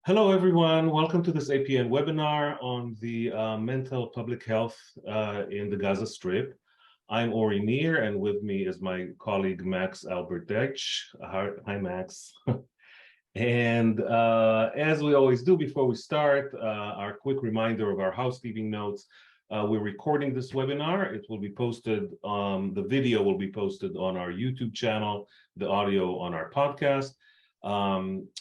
Hello, everyone. Welcome to this APN webinar on the mental public health in the Gaza Strip. I'm Ori Nir, and with me is my colleague, Max Albert Deitch. Hi, Max. And as we always do before we start, our quick reminder of our housekeeping notes. We're recording this webinar. It will be posted, the video will be posted on our YouTube channel, the audio on our podcast.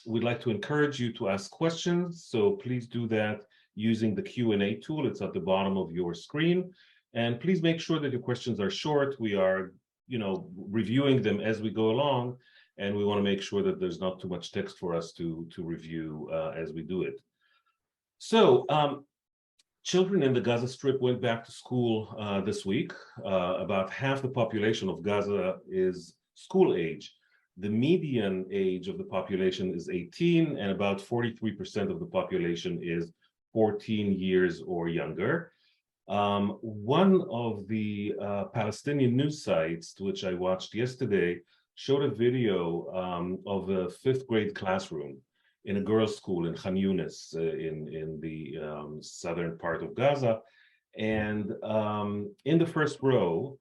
We'd like to encourage you to ask questions, so please do that using the Q&A tool. It's at the bottom of your screen. And please make sure that your questions are short. We are, reviewing them as we go along, and we want to make sure that there's not too much text for us to review as we do it. So, children in the Gaza Strip went back to school this week. About half the population of Gaza is school age. The median age of the population is 18, and about 43% of the population is 14 years or younger. One of the Palestinian news sites, which I watched yesterday, showed a video of a fifth grade classroom in a girls' school in Khan Yunis in the southern part of Gaza. And in the first row,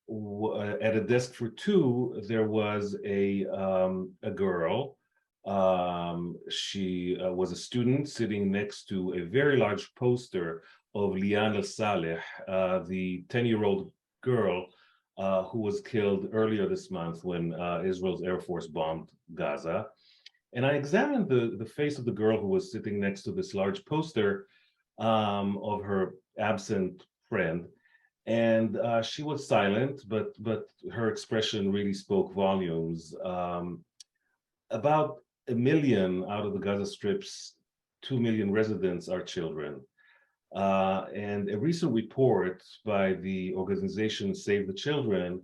at a desk for two, there was a girl. She was a student sitting next to a very large poster of Lian al-Saleh, the 10-year-old girl who was killed earlier this month when Israel's Air Force bombed Gaza. And I examined the face of the girl who was sitting next to this large poster of her absent friend. And she was silent, but her expression really spoke volumes. About 1 million out of the Gaza Strip's 2 million residents are children. And a recent report by the organization Save the Children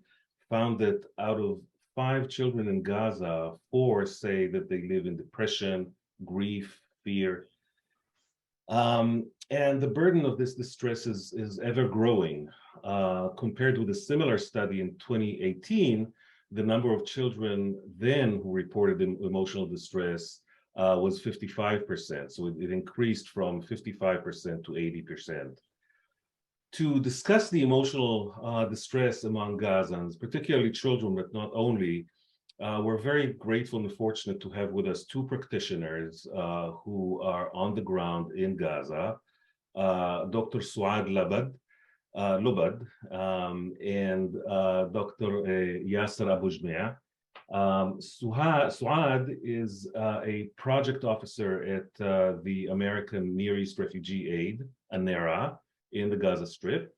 found that out of 5 children in Gaza, 4 say that they live in depression, grief, fear. And the burden of this distress is ever growing. Compared with a similar study in 2018, the number of children then who reported emotional distress was 55%. So it increased from 55% to 80%. To discuss the emotional distress among Gazans, particularly children, but not only, we're very grateful and fortunate to have with us 2 practitioners who are on the ground in Gaza, Dr. Suad Lubbad, and Dr. Yasser Abu Jamei. Suad is a project officer at the American Near East Refugee Aid, ANERA, in the Gaza Strip.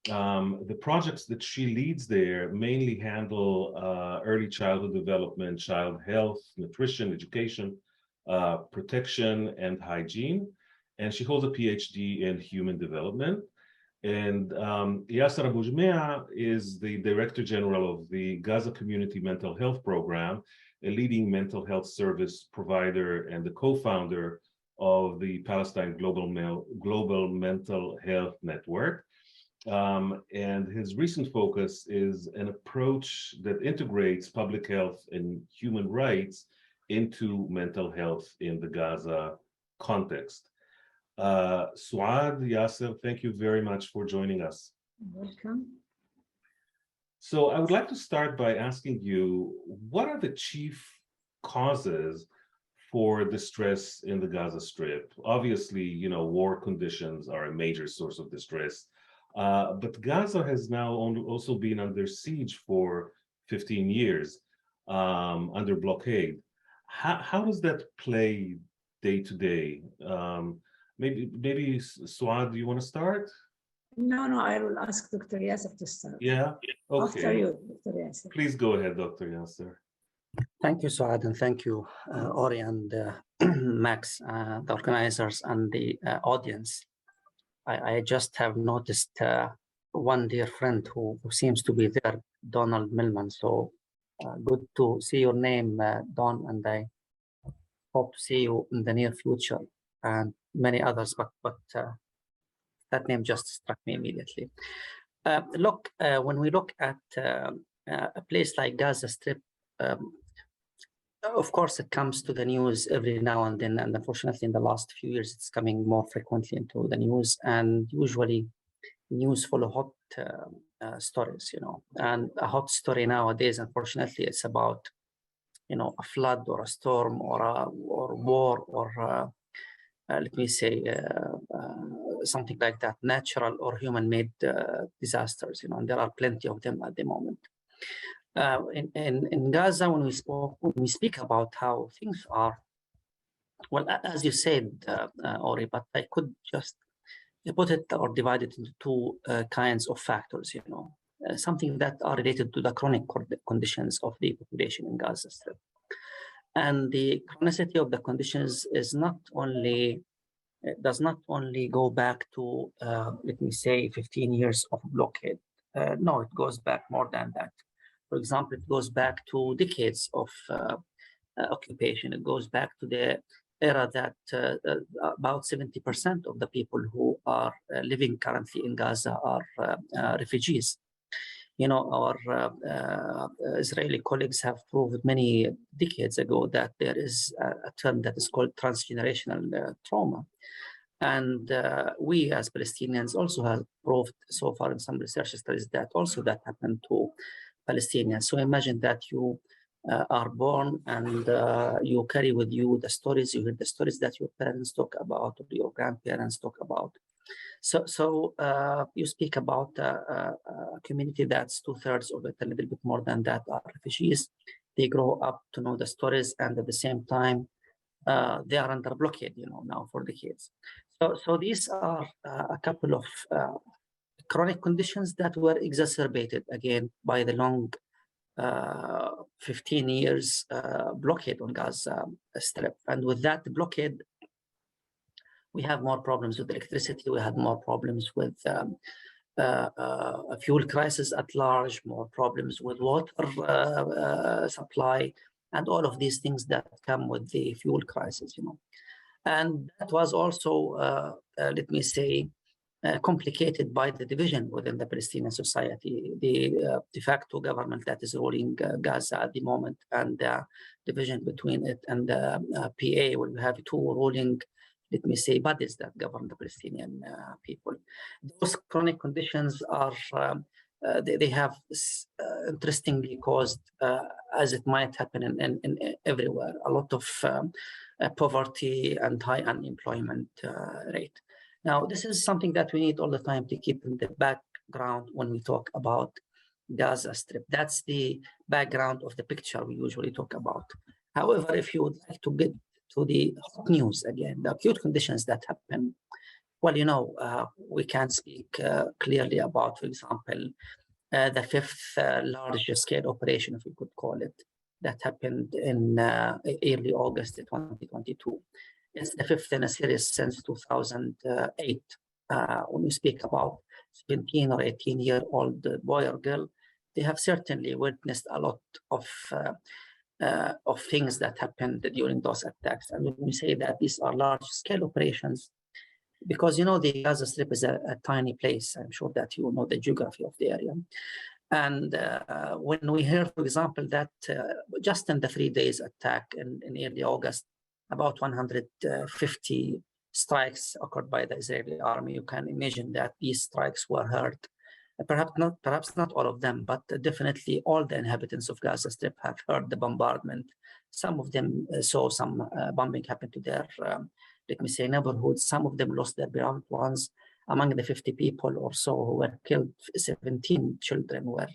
The projects that she leads there mainly handle early childhood development, child health, nutrition, education, protection, and hygiene. And she holds a PhD in human development. And Yasser Abu Jamei is the Director General of the Gaza Community Mental Health Program, a leading mental health service provider and the co-founder of the Palestine Global Mental Health Network. And his recent focus is an approach that integrates public health and human rights into mental health in the Gaza context. Suad, Yasser, thank you very much for joining us. Welcome. So I would like to start by asking you, what are the chief causes for distress in the Gaza Strip? Obviously, war conditions are a major source of distress, but Gaza has now also been under siege for 15 years under blockade. How does that play day to day? Maybe Suad, do you want to start? No, I will ask Dr. Yasser to start. Yeah? Okay. After you, Dr. Yasser. Please go ahead, Dr. Yasser. Thank you, Suad, and thank you, Ori and Max, the organizers and the audience. I just have noticed one dear friend who seems to be there, Donald Millman. So good to see your name, Don, and I hope to see you in the near future, and many others, but that name just struck me immediately. Look, when we look at a place like Gaza Strip, Of course, it comes to the news every now and then, and unfortunately, in the last few years, it's coming more frequently into the news, and usually news full of hot stories, and a hot story nowadays, unfortunately, it's about, a flood or a storm or war or let me say something like that, natural or human-made disasters, and there are plenty of them at the moment. In Gaza, when we speak about how things are, well, as you said, Ori, but I could just put it or divide it into two kinds of factors, something that are related to the chronic conditions of the population in Gaza Strip. And the chronicity of the conditions is does not only go back to, let me say, 15 years of blockade. No, it goes back more than that. For example, it goes back to decades of occupation. It goes back to the era that about 70% of the people who are living currently in Gaza are refugees. Our Israeli colleagues have proved many decades ago that there is a term that is called transgenerational trauma. And we as Palestinians also have proved so far in some research studies that also that happened to Palestinians. So imagine that you are born and you carry with you the stories, you hear the stories that your parents talk about or your grandparents talk about. So you speak about a community that's 2/3 of it, a little bit more than that, are refugees. They grow up to know the stories, and at the same time, they are under blockade, now for decades. So these are a couple of chronic conditions that were exacerbated again by the long 15 years blockade on Gaza Strip. And with that blockade, we have more problems with electricity. We had more problems with a fuel crisis at large, more problems with water supply, and all of these things that come with the fuel crisis, And that was also, let me say, complicated by the division within the Palestinian society, the de facto government that is ruling Gaza at the moment, and the division between it and the PA, where we have two ruling, let me say, bodies that govern the Palestinian people. Those chronic conditions are, they have interestingly caused, as it might happen in everywhere, a lot of poverty and high unemployment rate. Now, this is something that we need all the time to keep in the background when we talk about Gaza Strip. That's the background of the picture we usually talk about. However, if you would like to get to the hot news again, the acute conditions that happen, well, we can speak clearly about, for example, the fifth largest scale operation, if we could call it, that happened in early August 2022. It's the fifth in a series since 2008. When we speak about 17 or 18-year-old boy or girl, they have certainly witnessed a lot of things that happened during those attacks. And when we say that these are large-scale operations, because the Gaza Strip is a tiny place. I'm sure that you know the geography of the area. And when we heard, for example, that just in the 3 days attack in early August, about 150 strikes occurred by the Israeli army, you can imagine that these strikes were heard. Perhaps not all of them, but definitely all the inhabitants of Gaza Strip have heard the bombardment. Some of them saw some bombing happen to their, let me say, neighborhoods. Some of them lost their beloved ones. Among the 50 people or so who were killed, 17 children were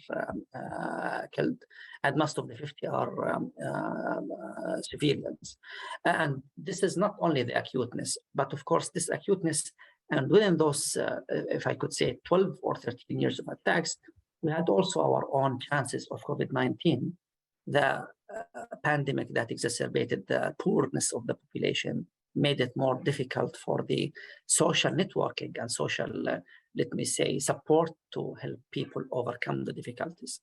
killed, and most of the 50 are civilians. And this is not only the acuteness, but of course this acuteness, and within those, if I could say, 12 or 13 years of attacks, we had also our own chances of COVID-19, the pandemic that exacerbated the poorness of the population, made it more difficult for the social networking and social, let me say, support to help people overcome the difficulties.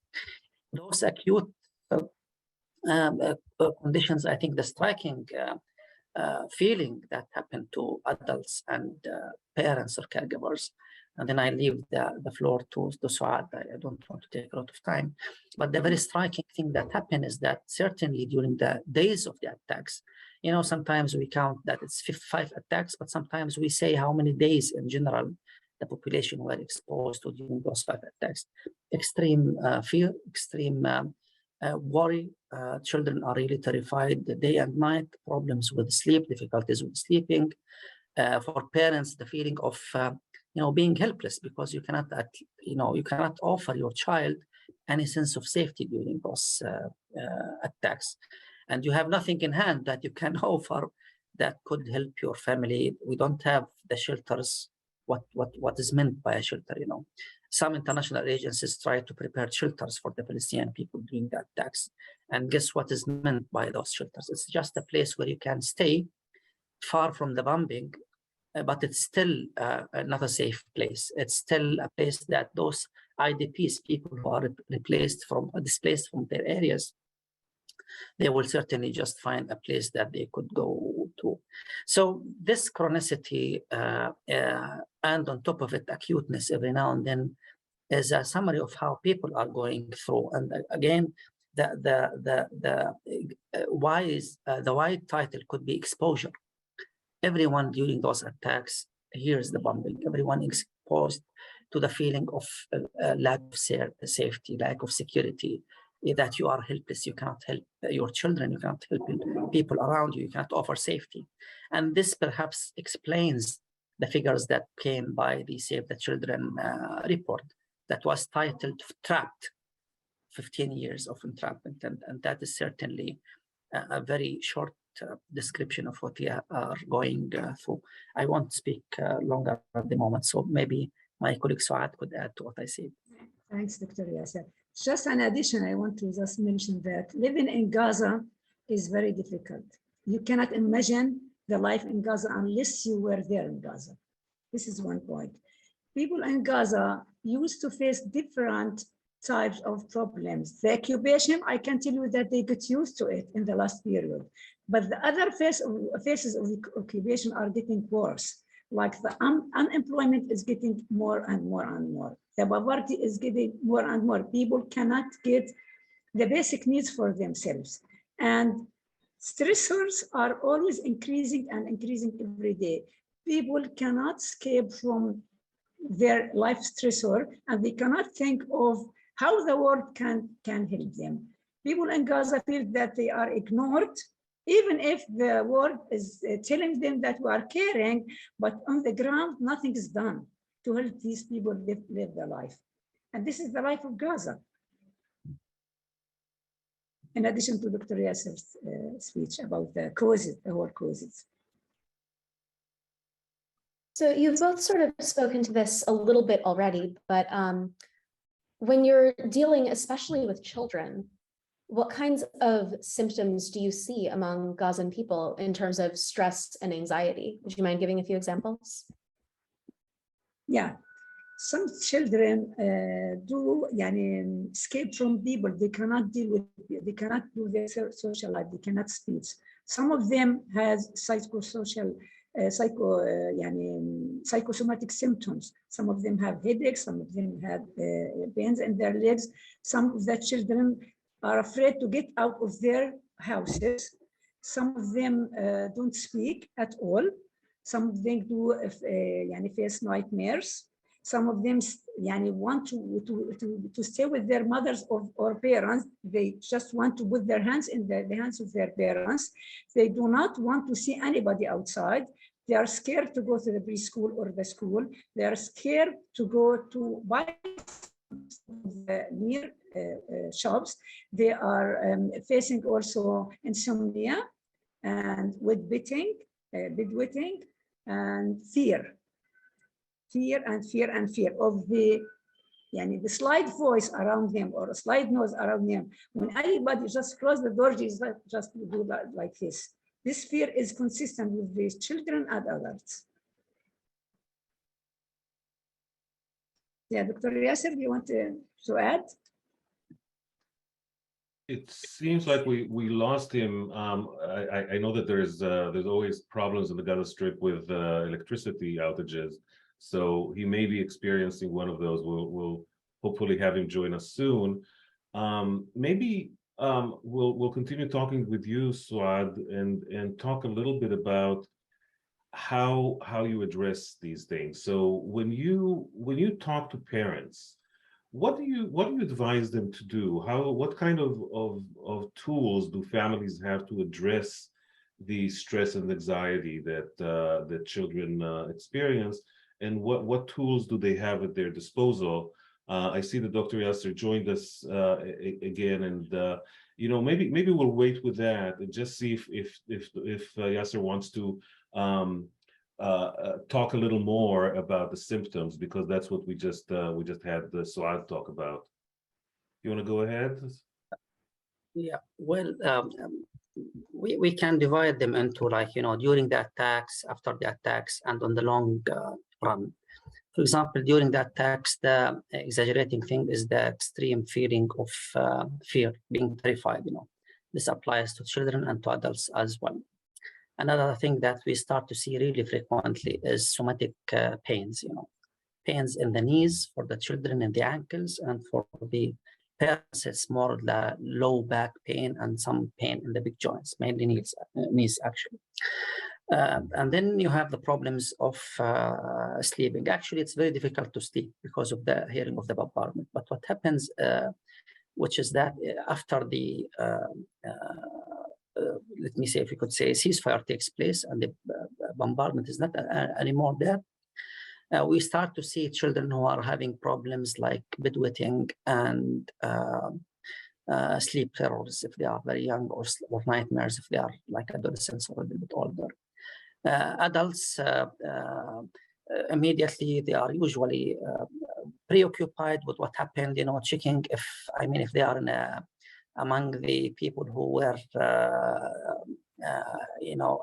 Those acute conditions, I think the striking feeling that happened to adults and parents or caregivers And then I leave the floor to Suad. I don't want to take a lot of time. But the very striking thing that happened is that certainly during the days of the attacks, you know, sometimes we count that it's 55 attacks, but sometimes we say how many days in general the population were exposed to during those 5 attacks. Extreme fear, extreme worry. Children are really terrified day and night, problems with sleep, difficulties with sleeping. For parents, the feeling of being helpless because you cannot offer your child any sense of safety during those attacks, and you have nothing in hand that you can offer that could help your family. We don't have the shelters. What is meant by a shelter? You know, some international agencies try to prepare shelters for the Palestinian people during the attacks, and guess what is meant by those shelters? It's just a place where you can stay far from the bombing, but it's still not a safe place. It's still a place that those IDPs, people who are displaced from their areas, they will certainly just find a place that they could go to. So this chronicity and on top of it, acuteness every now and then is a summary of how people are going through. And again, the wide title could be exposure. Everyone during those attacks hears the bombing. Everyone exposed to the feeling of lack of safety, lack of security, that you are helpless. You cannot help your children. You cannot help people around you. You cannot offer safety. And this perhaps explains the figures that came by the Save the Children report that was titled Trapped, 15 years of entrapment. And that is certainly a very short description of what we are going through. I won't speak longer at the moment, so maybe my colleague Suad could add to what I said. Thanks, Dr. Yasser. Just an addition, I want to just mention that living in Gaza is very difficult. You cannot imagine the life in Gaza unless you were there in Gaza. This is one point. People in Gaza used to face different types of problems. The occupation, I can tell you that they got used to it in the last period. But the other phases of the occupation are getting worse. Like the unemployment is getting more and more and more. The poverty is getting more and more. People cannot get the basic needs for themselves. And stressors are always increasing and increasing every day. People cannot escape from their life stressor, and they cannot think of how the world can help them. People in Gaza feel that they are ignored, even if the world is telling them that we are caring, but on the ground, nothing is done to help these people live their life. And this is the life of Gaza. In addition to Dr. Yasser's speech about the causes, the whole causes. So you've both sort of spoken to this a little bit already, but when you're dealing especially with children, what kinds of symptoms do you see among Gazan people in terms of stress and anxiety? Would you mind giving a few examples? Yeah, some children do escape from people. They cannot deal with, they cannot do their social life, they cannot speak. Some of them has psychosomatic symptoms. Some of them have headaches, some of them have pains in their legs. Some of the children are afraid to get out of their houses. Some of them don't speak at all. Some of them do face nightmares. Some of them want to stay with their mothers or parents. They just want to put their hands in the hands of their parents. They do not want to see anybody outside. They are scared to go to the preschool or the school. They are scared to go to buy near shops. They are facing also insomnia and with bedwetting and fear of the slight voice around them or a slight noise around them. When anybody just close the door, just do that like this. This fear is consistent with these children and adults. Yeah, Dr. Yasser, do you want to add? It seems like we lost him. I know that there's always problems in the Gaza Strip with electricity outages. So he may be experiencing one of those. We'll hopefully have him join us soon. Maybe we'll continue talking with you, Suad, and talk a little bit about how you address these things. So when you talk to parents, what do you advise them to do? What kind of tools do families have to address the stress and anxiety that children experience, and what tools do they have at their disposal? I see that Dr. Yasser joined us again, and maybe we'll wait with that and just see if Yasser wants to talk a little more about the symptoms, because that's what we just had the Suad talk about. You want to go ahead? Yeah, well, we can divide them into, like, during the attacks, after the attacks, and on the long run. For example, during the attacks, the exaggerating thing is the extreme feeling of fear, being terrified. This applies to children and to adults as well. Another thing that we start to see really frequently is somatic pains. Pains in the knees for the children, in the ankles, and for the parents, it's more the low back pain and some pain in the big joints, mainly knees actually. And then you have the problems of sleeping. Actually, it's very difficult to sleep because of the hearing of the bombardment. But what happens, which is that after the, let me say, if you could say, ceasefire takes place and the bombardment is not anymore there, we start to see children who are having problems like bedwetting and sleep terrors if they are very young, or nightmares if they are like adolescents or a little bit older. Adults, immediately they are usually preoccupied with what happened, checking if they are among the people who were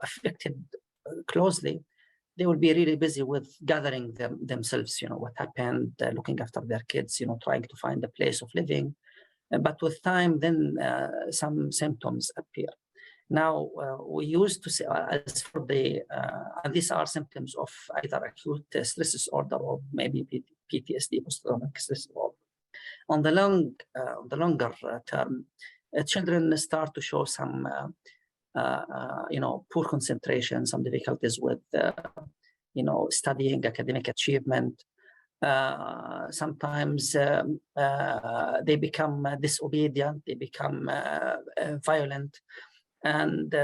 affected closely. They will be really busy with gathering themselves, what happened, looking after their kids, trying to find a place of living. But with time, then some symptoms appear. Now, we used to say, as for the, and these are symptoms of either acute stress disorder or maybe PTSD, post-traumatic stress disorder. On the longer term, children start to show some, poor concentration, some difficulties with, studying, academic achievement. Sometimes they become disobedient, they become violent. And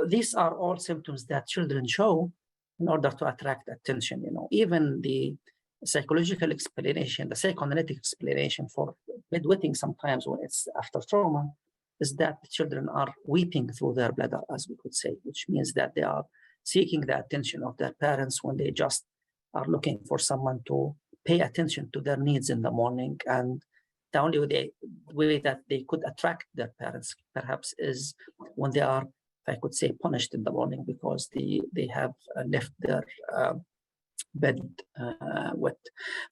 these are all symptoms that children show in order to attract attention. Even the psychological explanation, the psychoanalytic explanation for bedwetting sometimes when it's after trauma is that the children are weeping through their bladder, as we could say, which means that they are seeking the attention of their parents when they just are looking for someone to pay attention to their needs in the morning. And the only way that they could attract their parents perhaps is when they are, if I could say, punished in the morning because they have left their bed wet.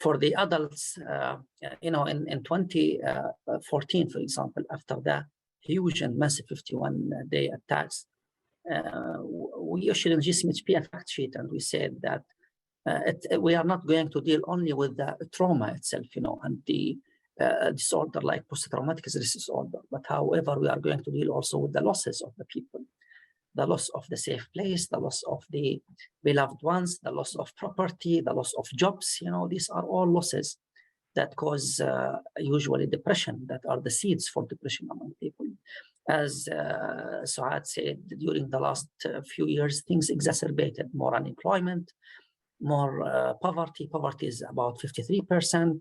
For the adults, in 2014, for example, after the huge and massive 51-day attacks, we issued a GCMHP fact sheet, and we said that we are not going to deal only with the trauma itself, and the disorder like post-traumatic stress disorder, but however, we are going to deal also with the losses of the people, the loss of the safe place, the loss of the beloved ones, the loss of property, the loss of jobs. These are all losses that cause usually depression, that are the seeds for depression among people. As Suad said, during the last few years, things exacerbated: more unemployment, more poverty. Poverty is about 53%.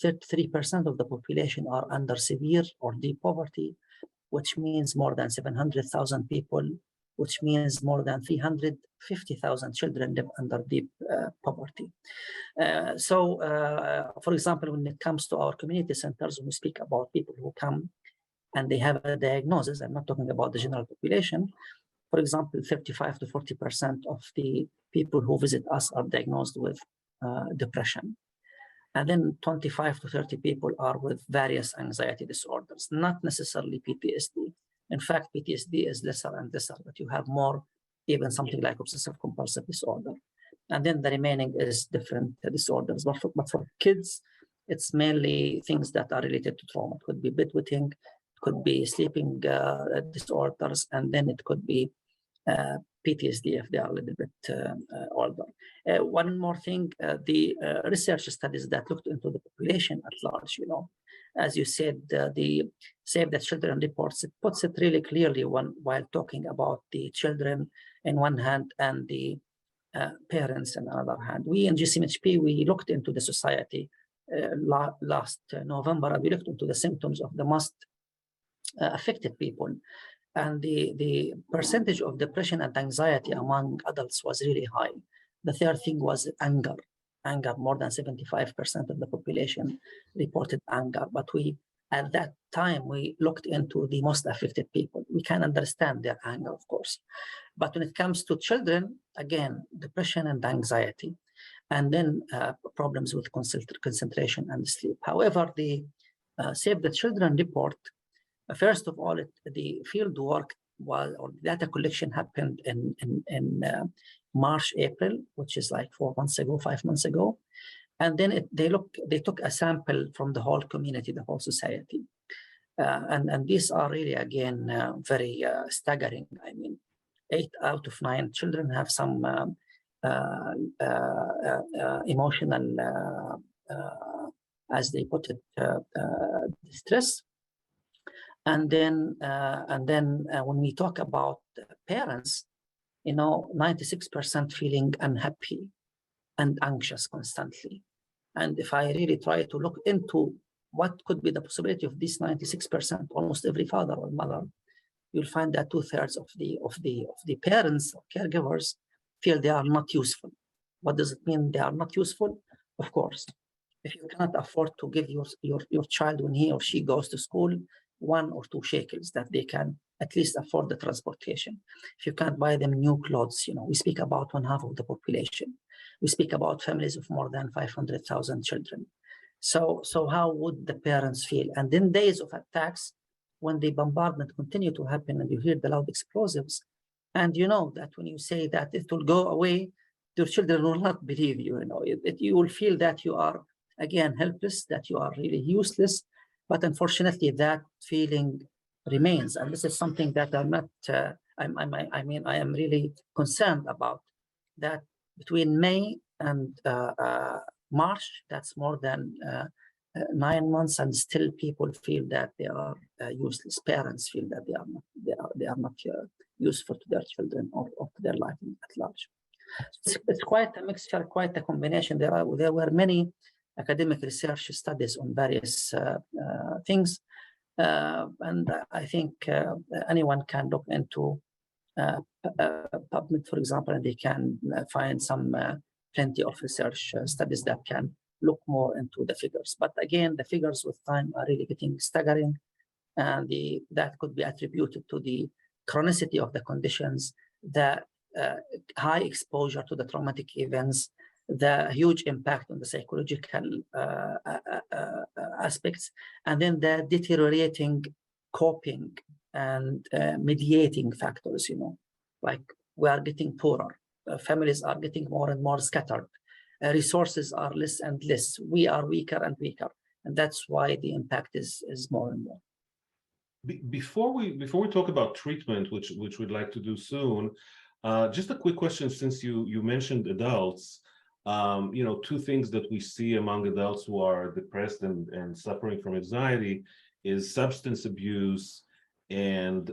33% of the population are under severe or deep poverty, which means more than 700,000 people, which means more than 350,000 children live under deep poverty. For example, when it comes to our community centers, when we speak about people who come and they have a diagnosis, I'm not talking about the general population. For example, 35 to 40% of the people who visit us are diagnosed with depression. And then 25 to 30 people are with various anxiety disorders, not necessarily PTSD. In fact, PTSD is lesser and lesser, but you have more, even something like obsessive compulsive disorder. And then the remaining is different disorders. But for kids, it's mainly things that are related to trauma. It could be bedwetting, it could be sleeping disorders, and then it could be PTSD if they are a little bit older. One more thing, the research studies that looked into the population at large, as you said, the Save the Children reports, it puts it really clearly while talking about the children in one hand and the parents on the other hand. We in GCMHP, we looked into the society last November, and we looked into the symptoms of the most affected people. And the percentage of depression and anxiety among adults was really high. The third thing was anger. More than 75% of the population reported anger. But at that time, we looked into the most affected people. We can understand their anger, of course. But when it comes to children, again, depression and anxiety, and then problems with concentration and sleep. However, the Save the Children report, first of all, the field work or data collection happened in March, April, which is like 4 months ago, 5 months ago. And then they took a sample from the whole community, the whole society. And these are really, again, very staggering. I mean, 8 out of 9 children have some emotional, as they put it, distress. And then when we talk about parents, 96% feeling unhappy and anxious constantly. And if I really try to look into what could be the possibility of this 96%, almost every father or mother, you'll find that 2/3 of the parents or caregivers feel they are not useful. What does it mean they are not useful? Of course, if you cannot afford to give your child, when he or she goes to school, 1 or 2 shekels that they can at least afford the transportation. If you can't buy them new clothes, we speak about 1/2 of the population. We speak about families of more than 500,000 children. So how would the parents feel? And then days of attacks, when the bombardment continue to happen and you hear the loud explosives, and you know that when you say that it will go away, your children will not believe you. You will feel that you are, again, helpless, that you are really useless. But unfortunately, that feeling remains. And this is something that I'm not, I am really concerned about. That between May and March, that's more than 9 months, and still people feel that they are useless. Parents feel that they are not useful to their children or to their life at large. It's quite a mixture, quite a combination. There were many academic research studies on various things. And I think anyone can look into PubMed, for example, and they can find plenty of research studies that can look more into the figures. But again, the figures with time are really getting staggering, and that could be attributed to the chronicity of the conditions, the high exposure to the traumatic events, the huge impact on the psychological aspects, and then the deteriorating coping and mediating factors, like we are getting poorer, families are getting more and more scattered, resources are less and less, we are weaker and weaker, and that's why the impact is more and more. Before we talk about treatment, which we'd like to do soon, just a quick question, since you mentioned adults. 2 things that we see among adults who are depressed and suffering from anxiety is substance abuse and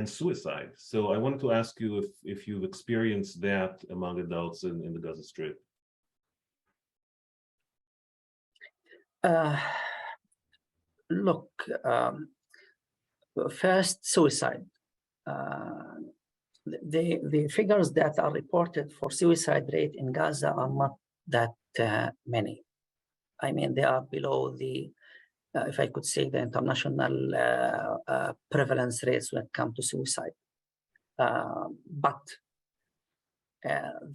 suicide. So I wanted to ask you if you've experienced that among adults in the Gaza Strip. Look, first, suicide. The figures that are reported for suicide rate in Gaza are not that many. I mean, they are below the, if I could say, the international prevalence rates when it comes to suicide. But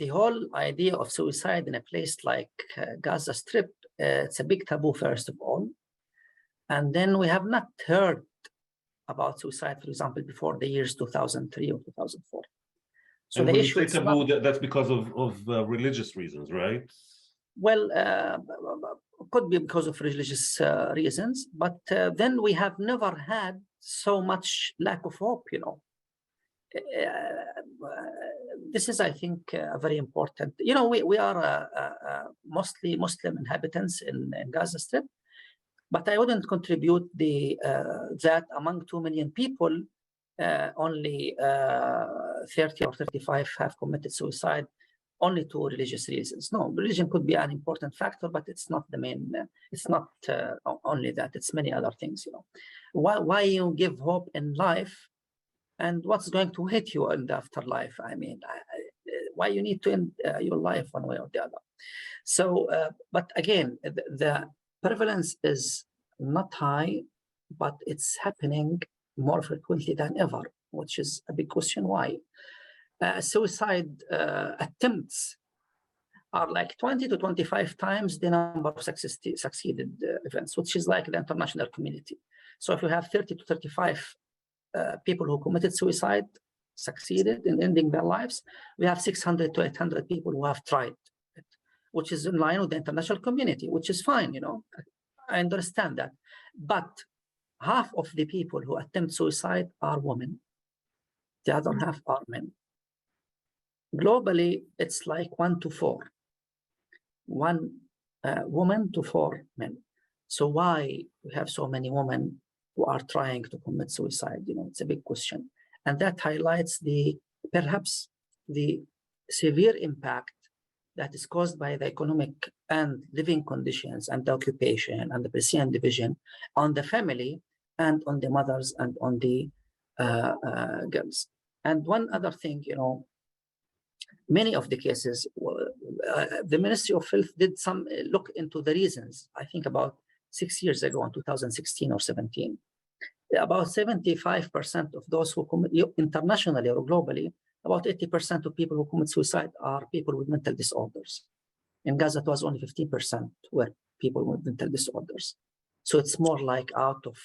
the whole idea of suicide in a place like Gaza Strip, it's a big taboo, first of all. And then we have not heard about suicide, for example, before the years 2003 or 2004. So and the when you issue say is taboo, not, that's because of religious reasons, right? well, could be because of religious reasons, but then we have never had so much lack of hope, you know. This is, I think, very important. You know, we are mostly Muslim inhabitants in Gaza Strip, but I wouldn't contribute that among 2 million people, only 30 or 35 have committed suicide only to religious reasons. No, religion could be an important factor, but it's not the main, it's not only that, it's many other things, you know. Why you give hope in life and what's going to hit you in the afterlife? I mean, why you need to end your life one way or the other? So, but again, the prevalence is not high, but it's happening more frequently than ever, which is a big question. Why? Suicide attempts are like 20 to 25 times the number of succeeded events, which is like the international community. So if you have 30 to 35 people who committed suicide, succeeded in ending their lives, we have 600 to 800 people who have tried it, which is in line with the international community, which is fine, you know. I understand that. But half of the people who attempt suicide are women. The other half are men. Globally, it's like 1 to 4. 1 woman to 4 men. So why we have so many women who are trying to commit suicide? You know, it's a big question. And that highlights perhaps the severe impact that is caused by the economic and living conditions and the occupation and the Palestinian division on the family and on the mothers and on the girls. And one other thing, you know, many of the cases, the Ministry of Health did some look into the reasons, I think about 6 years ago in 2016 or 17. About 75% of those who commit, internationally or globally, about 80% of people who commit suicide are people with mental disorders. In Gaza, it was only 15% were people with mental disorders. So it's more like out of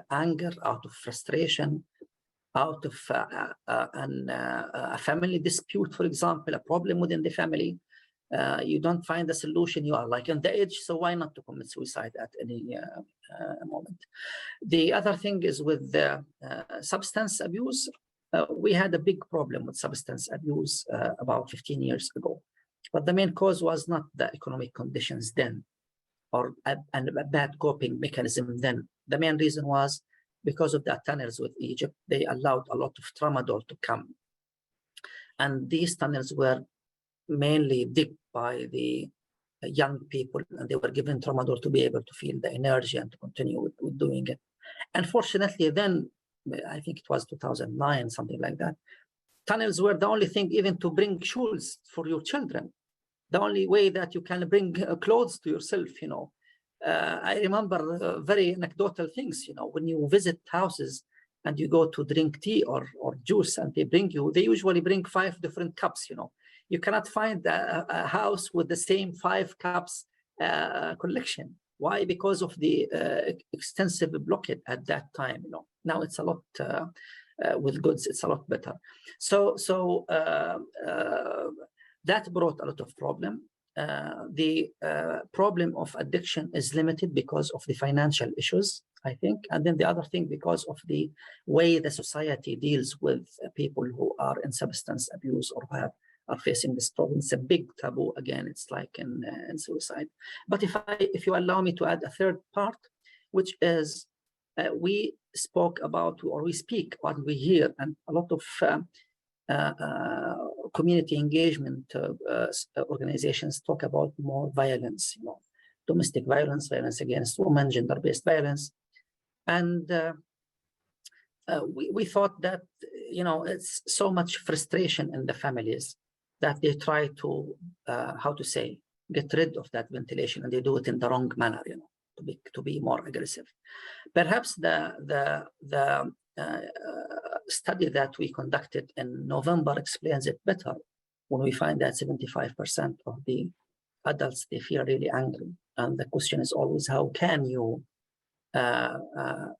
anger, out of frustration, out of a family dispute, for example, a problem within the family. You don't find a solution, you are like on the edge, so why not to commit suicide at any moment? The other thing is with the substance abuse. We had a big problem with substance abuse about 15 years ago, but the main cause was not the economic conditions then, or a bad coping mechanism then. The main reason was because of the tunnels with Egypt. They allowed a lot of tramadol to come. And these tunnels were mainly digged by the young people, and they were given tramadol to be able to feel the energy and to continue with doing it. Unfortunately, then, I think it was 2009, something like that, tunnels were the only thing even to bring shoes for your children. The only way that you can bring clothes to yourself, you know. I remember very anecdotal things, you know, when you visit houses and you go to drink tea or juice and they usually bring 5 different cups, you know. You cannot find a house with the same 5 cups collection. Why? Because of the extensive blockade at that time, you know. Now it's a lot, with goods, it's a lot better. So that brought a lot of problem. The problem of addiction is limited because of the financial issues, I think. And then the other thing, because of the way the society deals with people who are in substance abuse or are facing this problem. It's a big taboo. Again, it's like in suicide. But if you allow me to add a third part, which is we spoke about, or we speak, what we hear, and a lot of community engagement organizations talk about more violence, you know, domestic violence, violence against women, gender-based violence. And we thought that, you know, it's so much frustration in the families that they try to, how to say, get rid of that ventilation, and they do it in the wrong manner, you know, to be more aggressive. Perhaps the study that we conducted in November explains it better, when we find that 75% of the adults, they feel really angry. And the question is always, how can you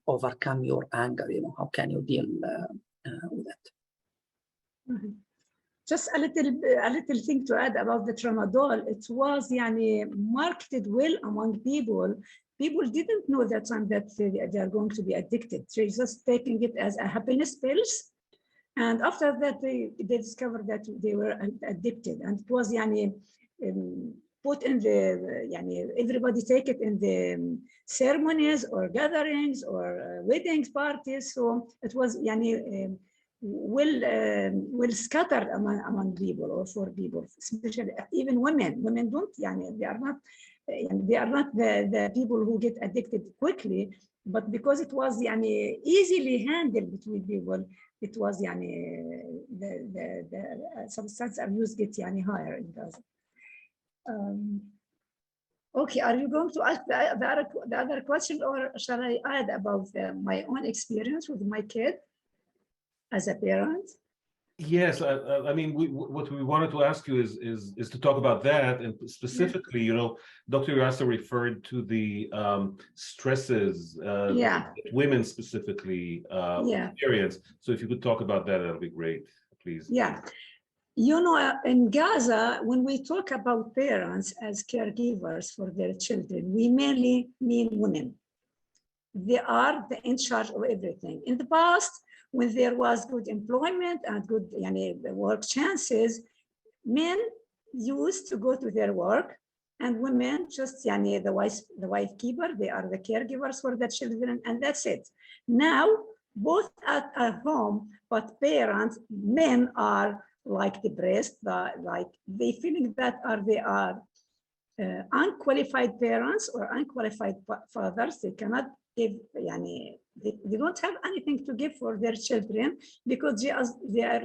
overcome your anger? You know, how can you deal with it? Mm-hmm. Just a little thing to add about the tramadol. It was marketed well among people. People didn't know that time that they are going to be addicted. They're just taking it as a happiness pills. And after that, they discovered that they were addicted. And it was put in the, everybody take it in the ceremonies or gatherings or weddings, parties. So it was well scattered among people or for people, especially even women. Women don't, they are not the people who get addicted quickly, but because it was easily handled between people, it was the substance abuse get higher in Gaza. Okay, are you going to ask the other question, or shall I add about my own experience with my kid as a parent? Yes, I mean, what we wanted to ask you is to talk about that, and specifically, Dr. Yasser referred to the stresses that women specifically experience. So if you could talk about that, that'll be great, please. Yeah. In Gaza, when we talk about parents as caregivers for their children, we mainly mean women. They are in charge of everything. In the past, when there was good employment and good work chances, men used to go to their work, and women just the wife keeper, they are the caregivers for the children, and that's it. Now, both at home, but parents, men are like depressed, like they feeling that they are unqualified parents or unqualified fathers. They cannot give, they don't have anything to give for their children because they are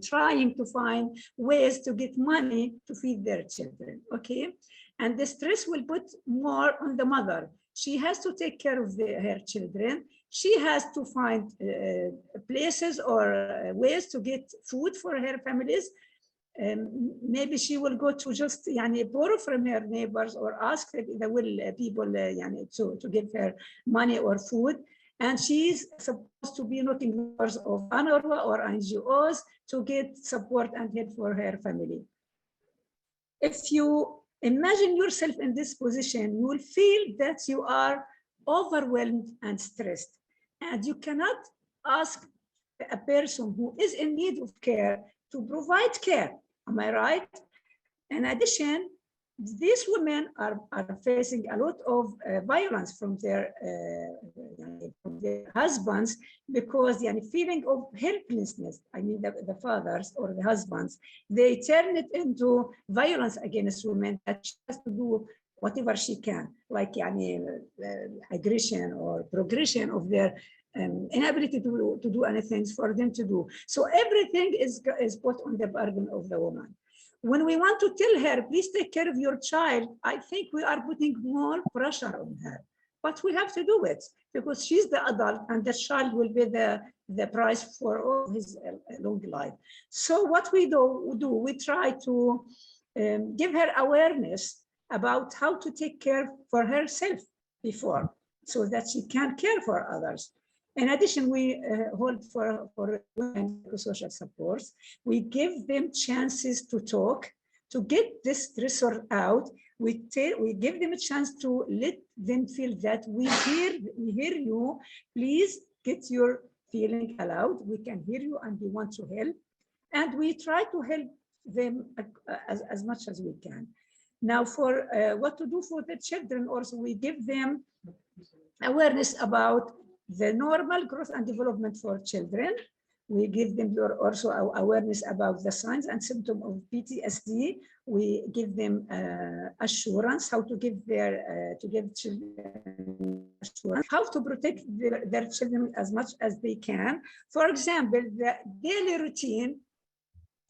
trying to find ways to get money to feed their children, okay? And the stress will put more on the mother. She has to take care of her children. She has to find places or ways to get food for her families. Maybe she will go to just borrow from her neighbors or ask the people to give her money or food. And she's supposed to be knocking doors of ANERA or NGOs to get support and help for her family. If you imagine yourself in this position, you will feel that you are overwhelmed and stressed. And you cannot ask a person who is in need of care to provide care. Am I right? In addition, these women are facing a lot of violence from their husbands because the feeling of helplessness, I mean the fathers or the husbands, they turn it into violence against women that she has to do whatever she can, like aggression or progression of their inability to do anything for them to do. So everything is put on the burden of the woman. When we want to tell her, please take care of your child, I think we are putting more pressure on her. But we have to do it because she's the adult and the child will be the price for all his long life. So what we do, we try to give her awareness about how to take care for herself before, so that she can care for others. In addition, we hold for women social supports. We give them chances to talk, to get this stressor out. We give them a chance to let them feel that we hear you. Please get your feeling aloud. We can hear you and we want to help. And we try to help them as much as we can. Now, for what to do for the children, also we give them awareness about the normal growth and development for children. We give them also awareness about the signs and symptoms of PTSD. We give them assurance, how to give children assurance, how to protect their children as much as they can. For example, the daily routine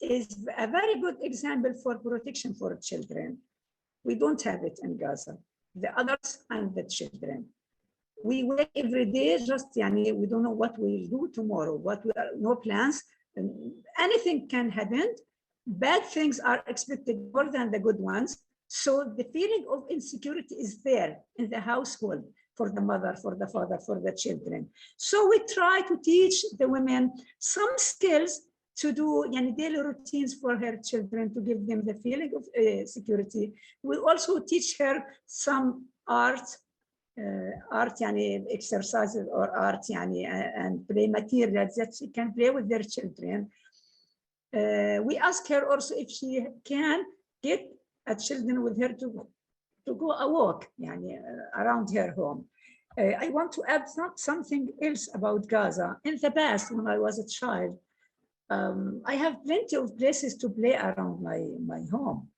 is a very good example for protection for children. We don't have it in Gaza, the adults and the children. We wake every day, just we don't know what we'll do tomorrow, no plans. Anything can happen. Bad things are expected more than the good ones. So the feeling of insecurity is there in the household for the mother, for the father, for the children. So we try to teach the women some skills to do daily routines for her children to give them the feeling of security. We also teach her some art exercises or art and play materials that she can play with their children. We ask her also if she can get children with her to go a walk around her home. I want to add something else about Gaza. In the past, when I was a child, I have plenty of places to play around my home.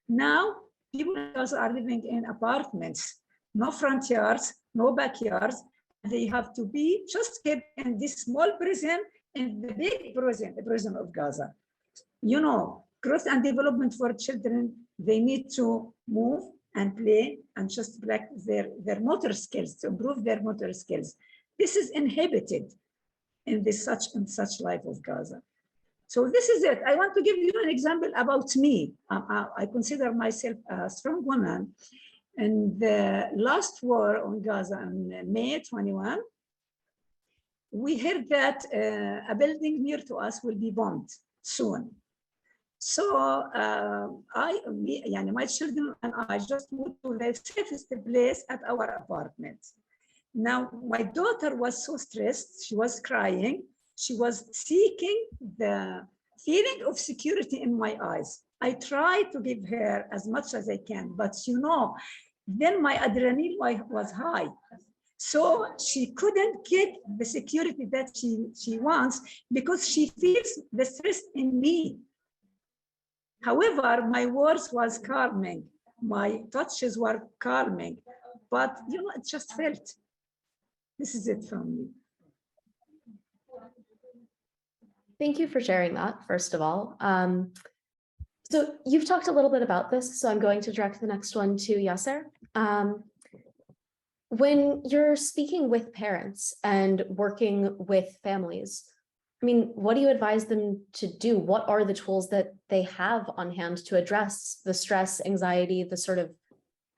Now, people in Gaza are living in apartments, no front yards, no backyards. They have to be just kept in this small prison and the big prison of Gaza. Growth and development for children, they need to move and play and just practice their motor skills, to improve their motor skills. This is inhibited in such life of Gaza. So this is it. I want to give you an example about me. I consider myself a strong woman. In the last war on Gaza on May 21, we heard that a building near to us will be bombed soon. So my children and I just moved to the safest place at our apartment. Now, my daughter was so stressed, she was crying. She was seeking the feeling of security in my eyes. I tried to give her as much as I can, but then my adrenaline was high. So she couldn't get the security that she wants because she feels the stress in me. However, my words was calming, my touches were calming, but it just felt. This is it from me. Thank you for sharing that, first of all. So you've talked a little bit about this, so I'm going to direct the next one to Yasser. When you're speaking with parents and working with families, what do you advise them to do? What are the tools that they have on hand to address the stress, anxiety, the sort of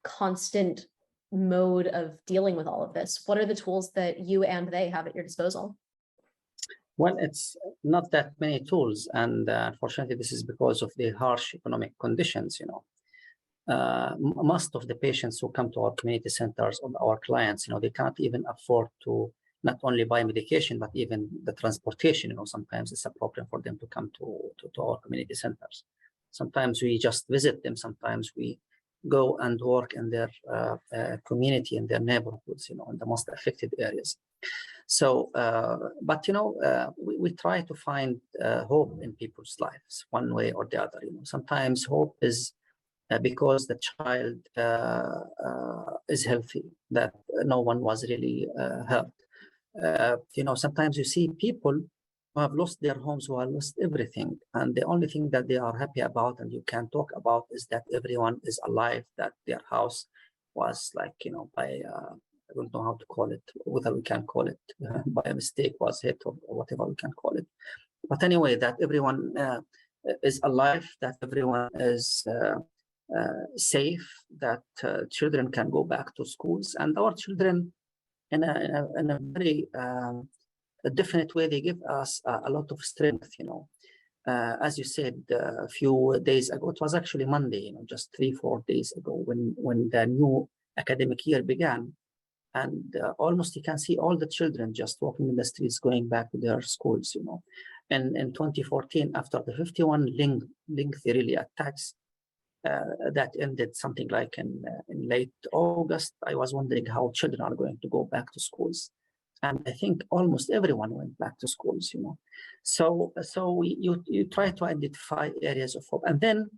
constant mode of dealing with all of this? What are the tools that you and they have at your disposal? Well, it's not that many tools, and unfortunately, this is because of the harsh economic conditions. Most of the patients who come to our community centers or our clients, they cannot even afford to not only buy medication, but even the transportation. Sometimes it's a problem for them to come to our community centers. Sometimes we just visit them. Sometimes we go and work in their community, in their neighborhoods, in the most affected areas. So, but we try to find hope in people's lives, one way or the other. Sometimes hope is because the child is healthy, that no one was really hurt. Sometimes you see people who have lost their homes, who have lost everything, and the only thing that they are happy about and you can talk about is that everyone is alive, that their house was by I don't know how to call it, whether we can call it by a mistake was hit or whatever we can call it. But anyway, that everyone is alive, that everyone is safe, that children can go back to schools, and our children in a very definite way, they give us a lot of strength. As you said a few days ago, it was actually Monday, just 3-4 days ago when the new academic year began. And almost you can see all the children just walking in the streets, going back to their schools, And in 2014, after the 51 lengthy really attacks that ended something like in late August, I was wondering how children are going to go back to schools. And I think almost everyone went back to schools, So you try to identify areas of hope. And then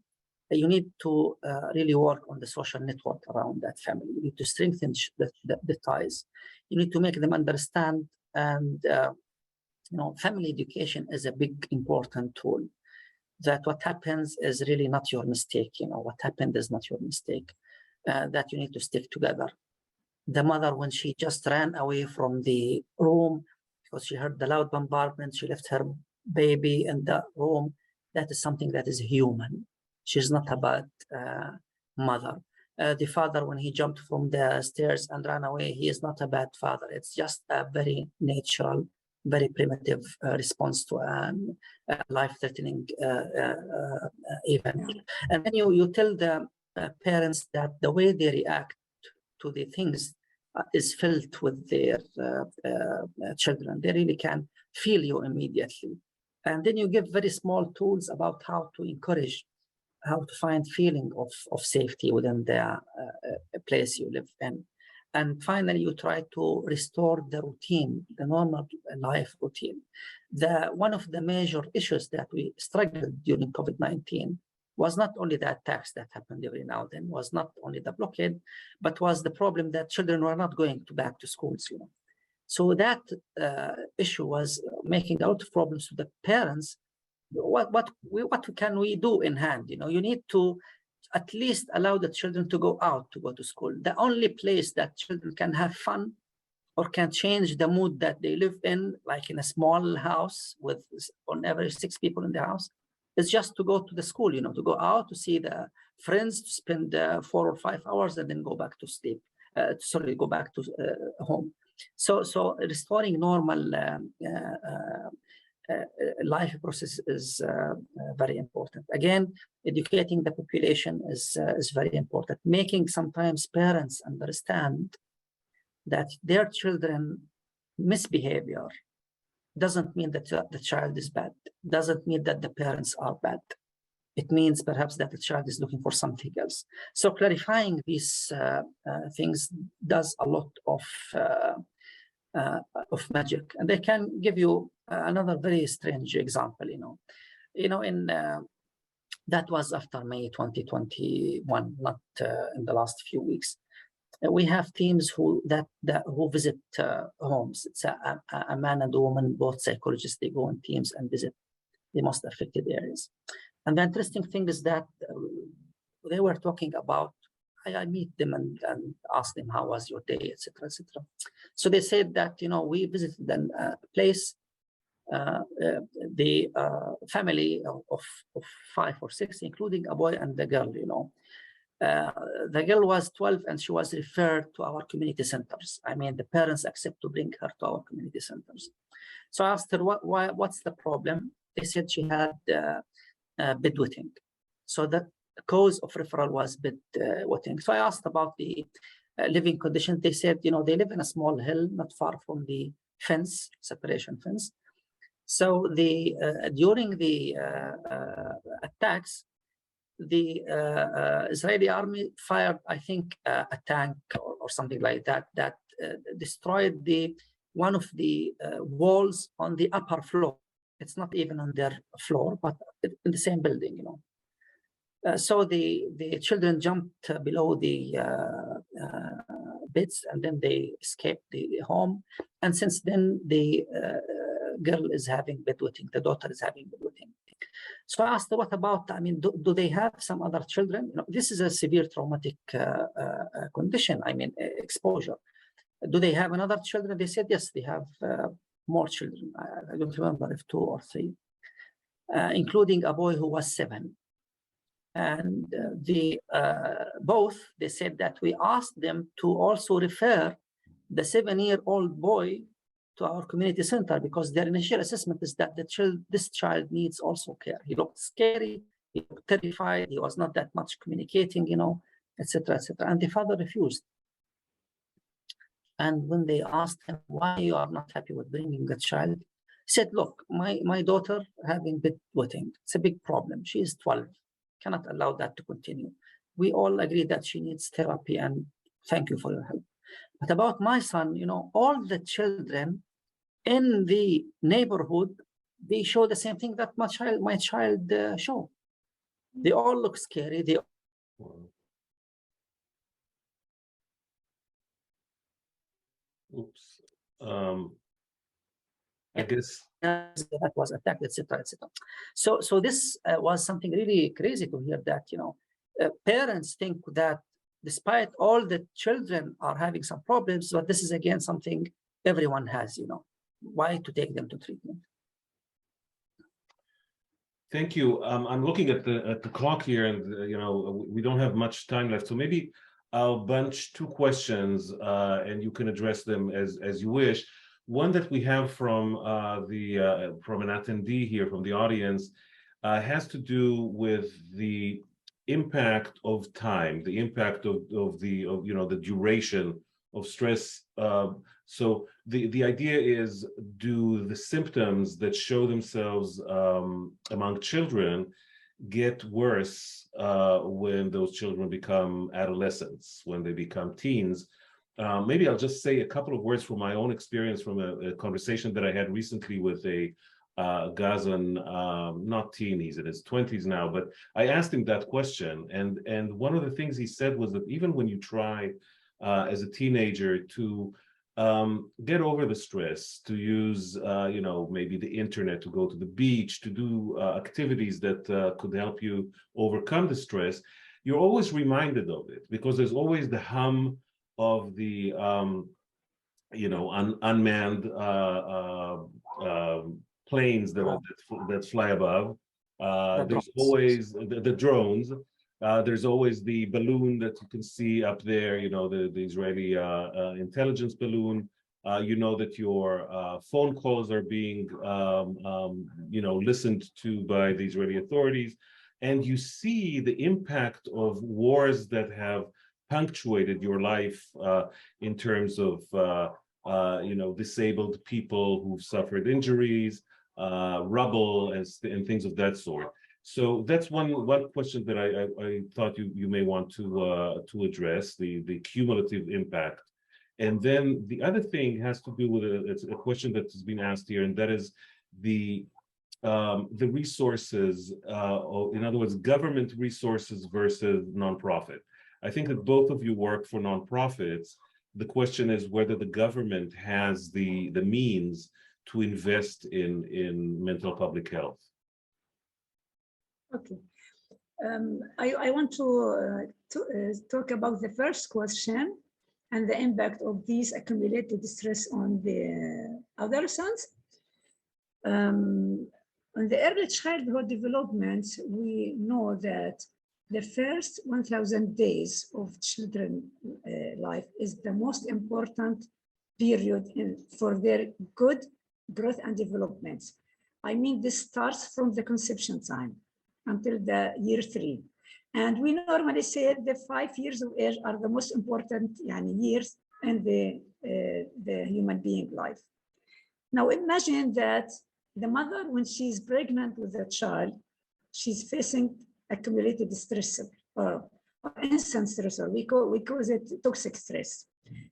you need to really work on the social network around that family. You need to strengthen the ties. You need to make them understand. And, family education is a big, important tool. That what happens is really not your mistake. What happened is not your mistake. That you need to stick together. The mother, when she just ran away from the room because she heard the loud bombardment, she left her baby in the room. That is something that is human. She's not a bad mother. The father, when he jumped from the stairs and ran away, he is not a bad father. It's just a very natural very primitive response to a life-threatening event. And then you tell the parents that the way they react to the things is felt with their children. They really can feel you immediately. And then you give very small tools about how to encourage, how to find feeling of safety within the place you live in. And finally, you try to restore the routine, the normal life routine. One of the major issues that we struggled during COVID-19 was not only the attacks that happened every now and then, was not only the blockade, but was the problem that children were not going back to schools, you know. So that issue was making a lot of problems to the parents. What can we do in hand? You know, you need to at least allow the children to go out, to go to school. The only place that children can have fun or can change the mood that they live in, like in a small house with on average 6 people in the house, is just to go to the school, you know, to go out, to see the friends, to spend 4 or 5 hours and then go back to sleep, go back to home. So restoring normal life process is very important. Again, educating the population is very important. Making sometimes parents understand that their children misbehavior doesn't mean that the child is bad, doesn't mean that the parents are bad. It means perhaps that the child is looking for something else. So clarifying these things does a lot of magic. And they can give you another very strange example, that was after May 2021, not in the last few weeks. We have teams who visit homes. It's a man and a woman, both psychologists. They go in teams and visit the most affected areas. And the interesting thing is that they were talking about, I meet them and ask them, how was your day, etc., etc. So they said that, we visited a place, the family of 5 or 6, including a boy and a girl, The girl was 12 and she was referred to our community centers. I mean, the parents accept to bring her to our community centers. So I asked her, what's the problem? They said she had bedwetting. So the cause of referral was bedwetting. So I asked about the living conditions. They said, they live in a small hill not far from the fence, separation fence. So during the attacks, the Israeli army fired, I think, a tank or something like that, destroyed one of the walls on the upper floor. It's not even on their floor, but in the same building, So the children jumped below the beds and then they escaped the home. And since then, the girl is having bedwetting, the daughter is having bedwetting. So I asked her, what about, do they have some other children? This is a severe traumatic condition, exposure. Do they have another children? They said, yes, they have more children. I don't remember if 2 or 3, including a boy who was 7. And both, they said that we asked them to also refer the 7-year-old boy to our community center because their initial assessment is that this child needs also care. He looked scary, he looked terrified, he was not that much communicating, etc., etc. And the father refused. And when they asked him why you are not happy with bringing the child, he said, look, my daughter having bedwetting, it's a big problem. She is 12, cannot allow that to continue. We all agree that she needs therapy and thank you for your help. But about my son, all the children in the neighborhood, they show the same thing that my child show. They all look scary. Oops. I guess that was attacked, etc., etc. So this was something really crazy to hear that, parents think that despite all the children are having some problems, but this is again something everyone has, Why to take them to treatment? Thank you. I'm looking at the clock here, and we don't have much time left. So maybe I'll bunch 2 questions, and you can address them as you wish. One that we have from from an attendee here from the audience has to do with the impact of time, the impact of the duration of stress. So the idea is, do the symptoms that show themselves among children get worse when those children become adolescents, when they become teens? Maybe I'll just say a couple of words from my own experience from a conversation that I had recently with a Gazan, not teen, he's in his 20s now, but I asked him that question. And one of the things he said was that even when you try as a teenager to get over the stress, to use, maybe the internet, to go to the beach, to do activities that could help you overcome the stress, you're always reminded of it, because there's always the hum of the unmanned planes that fly above. There's always the drones. There's always the balloon that you can see up there, the Israeli intelligence balloon. That your phone calls are being listened to by the Israeli authorities, and you see the impact of wars that have punctuated your life in terms of disabled people who've suffered injuries, rubble, and things of that sort. So that's one question that I thought you may want to address, the cumulative impact. And then the other thing has to do with it's a question that has been asked here, and that is the resources, in other words, government resources versus nonprofit. I think that both of you work for nonprofits. The question is whether the government has the means to invest in mental public health. Okay. I want to talk about the first question and the impact of these accumulated stress on the adolescents. On the early childhood development, we know that the first 1,000 days of children's life is the most important period for their good growth and development. I mean, this starts from the conception time until the year 3. And we normally say the 5 years of age are the most important years in the human being life. Now imagine that the mother, when she's pregnant with a child, she's facing accumulated stress or instant stressor. We call it toxic stress.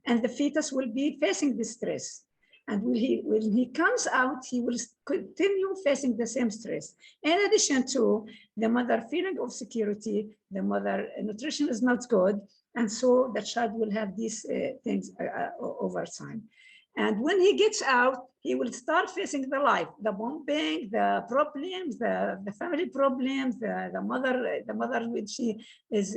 And the fetus will be facing this stress. And when he comes out, he will continue facing the same stress. In addition to the mother feeling of security, the mother nutrition is not good. And so the child will have these things over time. And when he gets out, he will start facing the life, the bombing, the problems, the family problems, the mother when she is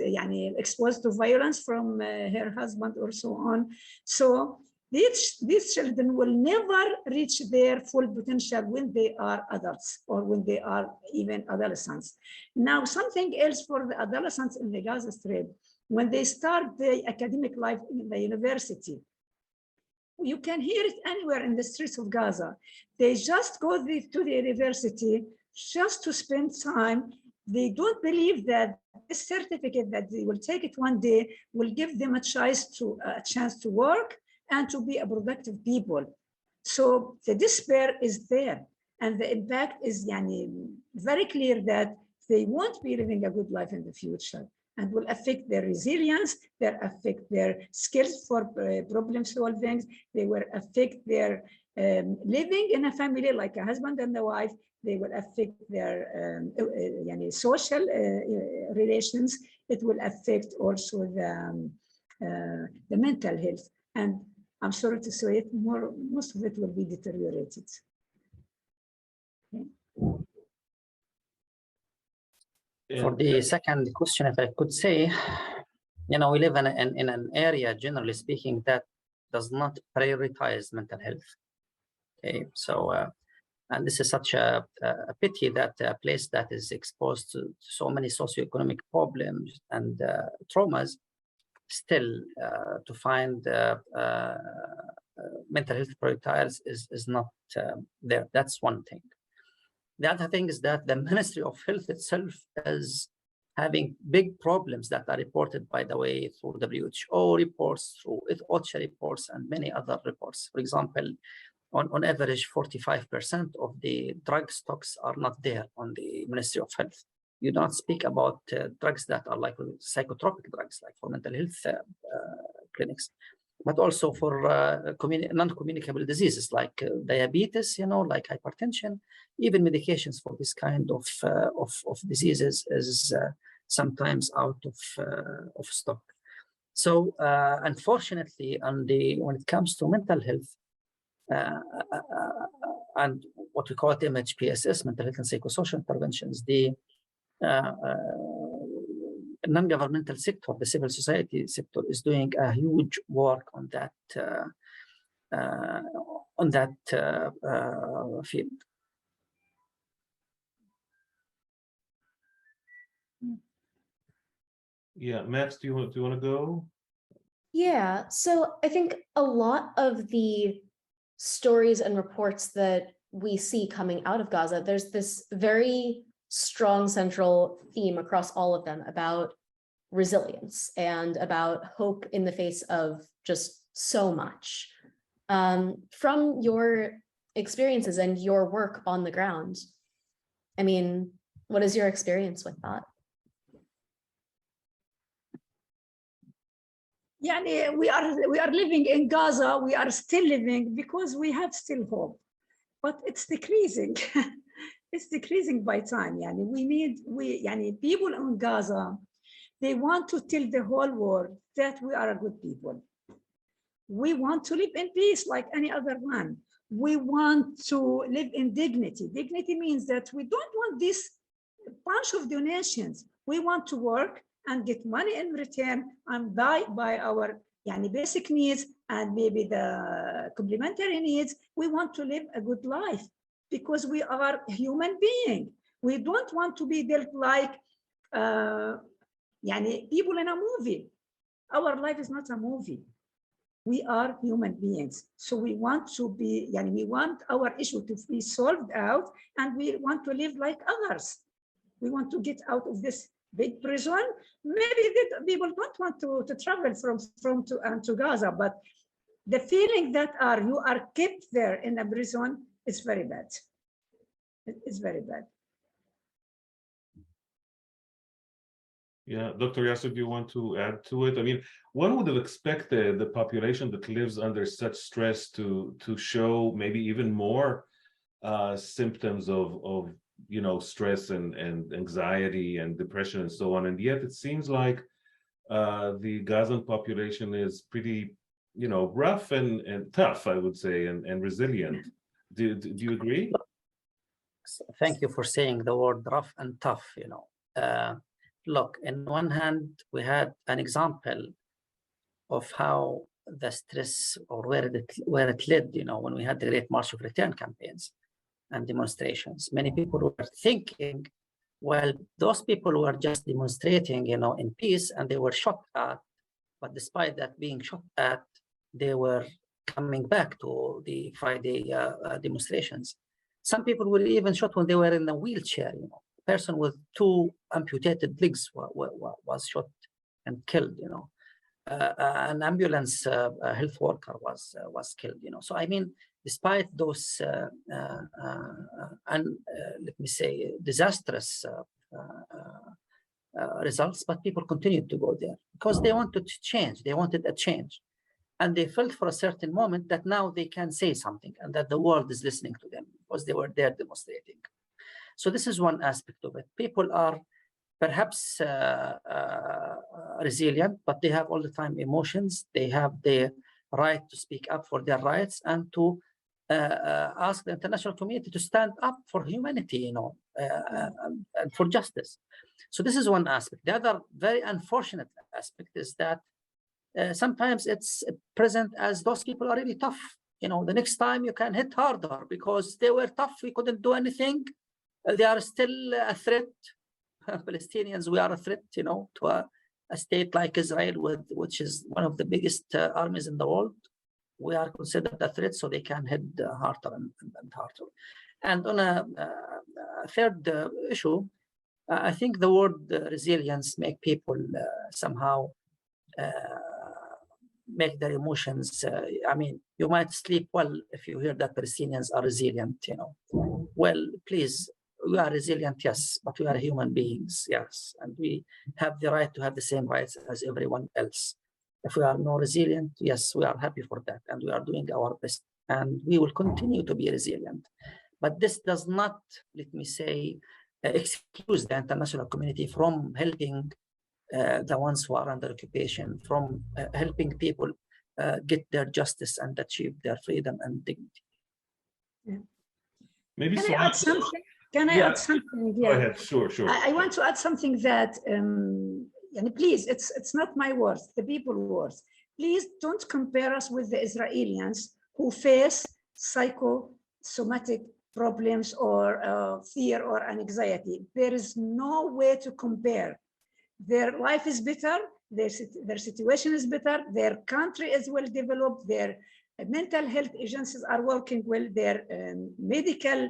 exposed to violence from her husband or so on. So these children will never reach their full potential when they are adults or when they are even adolescents. Now, something else for the adolescents in the Gaza Strip, when they start the academic life in the university, you can hear it anywhere in the streets of Gaza. They just go to the university just to spend time. They don't believe that this certificate that they will take it one day will give them a chance to work and to be a productive people. So the despair is there, and the impact is very clear that they won't be living a good life in the future, and will affect their resilience, they affect their skills for problem solving, they will affect their living in a family like a husband and a wife, they will affect their social relations, it will affect also the mental health. And I'm sorry to say it, most of it will be deteriorated. Okay. For the second question, if I could say, we live in an area, generally speaking, that does not prioritize mental health. Okay, so and this is such a pity that a place that is exposed to so many socioeconomic problems and traumas still to find mental health priorities is not there. That's one thing. The other thing is that the Ministry of Health itself is having big problems that are reported, by the way, through WHO reports, through OCHA reports, and many other reports. For example, on average, 45% of the drug stocks are not there on the Ministry of Health. You don't speak about drugs that are like psychotropic drugs, like for mental health clinics, but also for non-communicable diseases like diabetes, like hypertension. Even medications for this kind of diseases is sometimes out of stock. So unfortunately, when it comes to mental health and what we call it MHPSS, mental health and psychosocial interventions, the non-governmental sector, the civil society sector, is doing a huge work on that field. Yeah, Max, do you want to go? Yeah, so I think a lot of the stories and reports that we see coming out of Gaza, there's this very strong central theme across all of them about resilience and about hope in the face of just so much. From your experiences and your work on the ground, I mean, what is your experience with that? Yeah, we are living in Gaza. We are still living because we have still hope, but it's decreasing. It's decreasing by time. People in Gaza, they want to tell the whole world that we are a good people. We want to live in peace like any other man. We want to live in dignity. Dignity means that we don't want this bunch of donations. We want to work and get money in return and buy our basic needs and maybe the complementary needs. We want to live a good life because we are human beings. We don't want to be dealt like people in a movie. Our life is not a movie. We are human beings. So we want to be, we want our issue to be solved out, and we want to live like others. We want to get out of this big prison. Maybe people don't want to travel from to Gaza, but the feeling that you are kept there in a prison is very bad. It's very bad. Yeah, Dr. Yasser, do you want to add to it? I mean, one would have expected the population that lives under such stress to show maybe even more symptoms of stress and anxiety and depression and so on. And yet it seems like the Gazan population is pretty, rough and tough, I would say, and resilient. Do you agree? Thank you for saying the word rough and tough. Look, in one hand, we had an example of how the stress or where it led, when we had the Great March of Return campaigns and demonstrations. Many people were thinking, well, those people were just demonstrating, in peace, and they were shot at. But despite that being shot at, they were coming back to the Friday demonstrations. Some people were even shot when they were in a wheelchair. A person with 2 amputated legs was shot and killed. An ambulance health worker was killed. So I mean, despite those let me say disastrous results, but people continued to go there because they wanted to change. They wanted a change, and they felt for a certain moment that now they can say something and that the world is listening to them because they were there demonstrating. So this is one aspect of it. People are perhaps resilient, but they have all the time emotions. They have the right to speak up for their rights and to ask the international community to stand up for humanity, and for justice. So this is one aspect. The other very unfortunate aspect is that sometimes it's present as those people are really tough. The next time you can hit harder because they were tough. We couldn't do anything. They are still a threat. Palestinians, we are a threat, to a state like Israel, which is one of the biggest armies in the world, we are considered a threat, so they can hit harder and harder. And on a third issue, I think the word resilience make people somehow make their emotions. I mean, you might sleep well if you hear that Palestinians are resilient, you know. Well, please, we are resilient, yes, but we are human beings, yes. And we have the right to have the same rights as everyone else. If we are more resilient, yes, we are happy for that. And we are doing our best. And we will continue to be resilient. But this does not, let me say, excuse the international community from helping the ones who are under occupation, from helping people get their justice and achieve their freedom and dignity. Yeah. Maybe Can I add something? Can I add something? Yeah. Go ahead. Sure. I want to add something that, and please, it's not my words, the people's words. Please don't compare us with the Israelis who face psychosomatic problems or fear or anxiety. There is no way to compare. Their life is better, their situation is better, their country is well developed, their mental health agencies are working well, their medical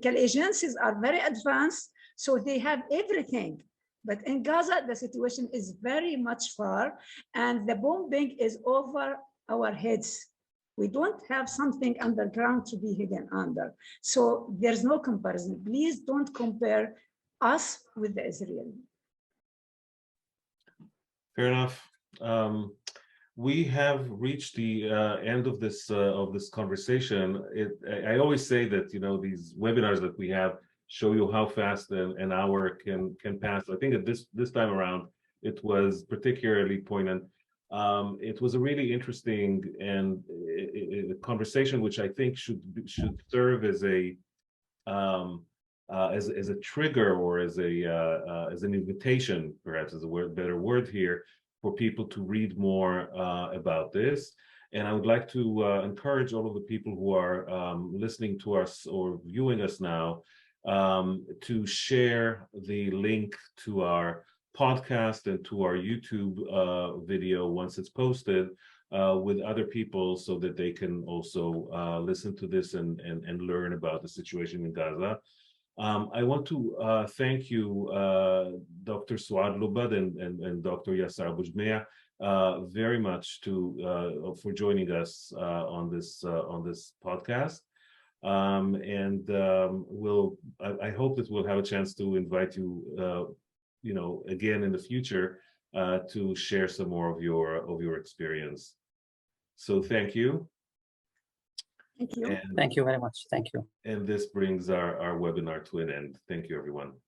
agencies are very advanced, so they have everything. But in Gaza, the situation is very much far, and the bombing is over our heads. We don't have something underground to be hidden under. So there's no comparison. Please don't compare us with the Israeli. Fair enough. We have reached the end of this conversation. I always say that, you know, these webinars that we have show you how fast an hour can pass. I think that this time around it was particularly poignant. It was a really interesting and a conversation which I think should serve as a trigger or as an invitation, perhaps is a better word here, for people to read more about this. And I would like to encourage all of the people who are listening to us or viewing us now to share the link to our podcast and to our YouTube video once it's posted with other people, so that they can also listen to this and learn about the situation in Gaza. I want to thank you, Dr. Suad Lubbad and Dr. Yasser Abu Jamei, very much for joining us on this podcast. I hope that we'll have a chance to invite you, again in the future to share some more of your experience. So thank you. Thank you. Thank you very much. Thank you. And this brings our webinar to an end. Thank you, everyone.